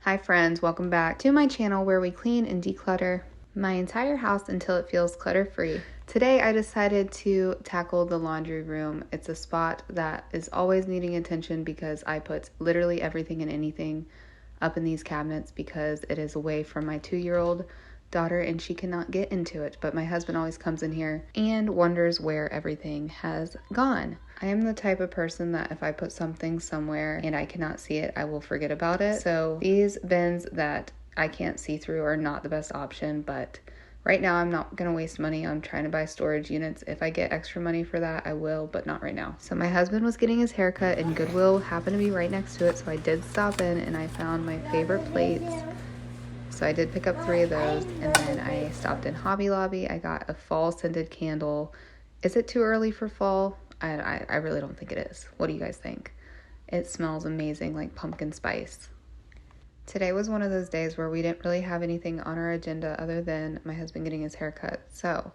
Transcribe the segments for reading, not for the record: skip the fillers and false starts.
Hi friends, welcome back to my channel where we clean and declutter my entire house until it feels clutter-free. Today I decided to tackle the laundry room. It's a spot that is always needing attention because I put literally everything and anything up in these cabinets because it is away from my 2-year-old daughter and she cannot get into it. But my husband always comes in here and wonders where everything has gone. I am the type of person that if I put something somewhere and I cannot see it, I will forget about it. So these bins that I can't see through are not the best option, but right now I'm not going to waste money on trying to buy storage units. If I get extra money for that, I will, but not right now. So my husband was getting his haircut and Goodwill happened to be right next to it, so I did stop in and I found my favorite plates. So I did pick up 3 of those, and then I stopped in Hobby Lobby. I got a fall scented candle. Is it too early for fall? I really don't think it is. What do you guys think? It smells amazing, like pumpkin spice. Today was one of those days where we didn't really have anything on our agenda other than my husband getting his haircut. So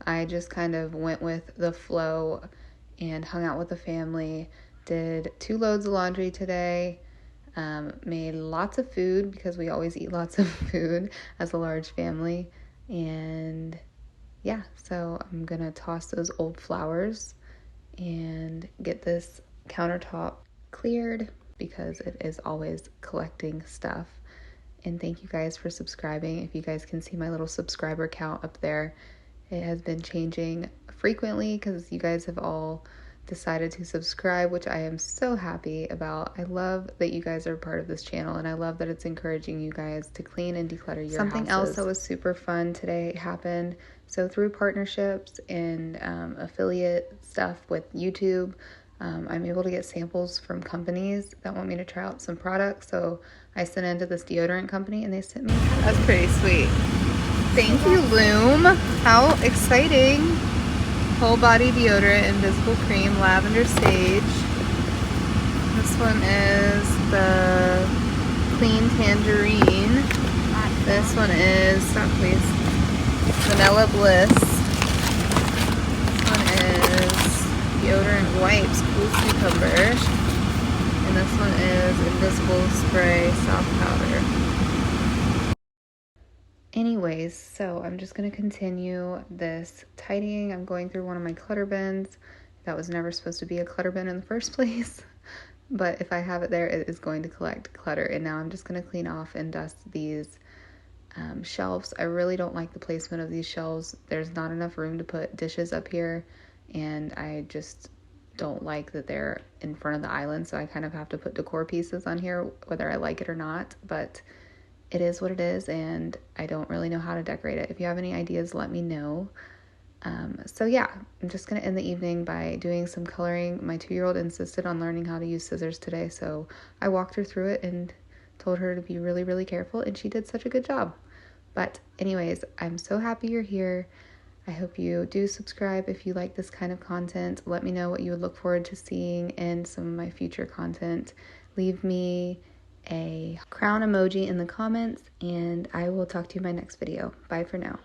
I just kind of went with the flow and hung out with the family. Did 2 loads of laundry today. Made lots of food because we always eat lots of food as a large family. And yeah, so I'm gonna toss those old flowers and get this countertop cleared because it is always collecting stuff. And thank you guys for subscribing. If you guys can see my little subscriber count up there, it has been changing frequently because you guys have all decided to subscribe, which I am so happy about. I love that you guys are part of this channel, and I love that it's encouraging you guys to clean and declutter your Something houses. Else that was super fun today happened. So through partnerships and affiliate stuff with YouTube, I'm able to get samples from companies that want me to try out some products. So I sent into this deodorant company and they sent me. That's pretty sweet. Thank you, Loom. How exciting. Whole body deodorant, invisible cream, lavender sage. This one is the clean tangerine. This one is, stop please, vanilla bliss. This one is deodorant wipes, cool cucumber. And this one is invisible spray soft powder. Anyways, so I'm just going to continue this tidying. I'm going through one of my clutter bins. That was never supposed to be a clutter bin in the first place. But if I have it there, it is going to collect clutter. And now I'm just going to clean off and dust these shelves. I really don't like the placement of these shelves. There's not enough room to put dishes up here. And I just don't like that they're in front of the island. So I kind of have to put decor pieces on here, whether I like it or not. But it is what it is, and I don't really know how to decorate it. If you have any ideas, let me know. So yeah, I'm just going to end the evening by doing some coloring. My 2-year-old insisted on learning how to use scissors today, so I walked her through it and told her to be really, really careful, and she did such a good job. But anyways, I'm so happy you're here. I hope you do subscribe if you like this kind of content. Let me know what you would look forward to seeing in some of my future content. Leave me a crown emoji in the comments, and I will talk to you in my next video. Bye for now.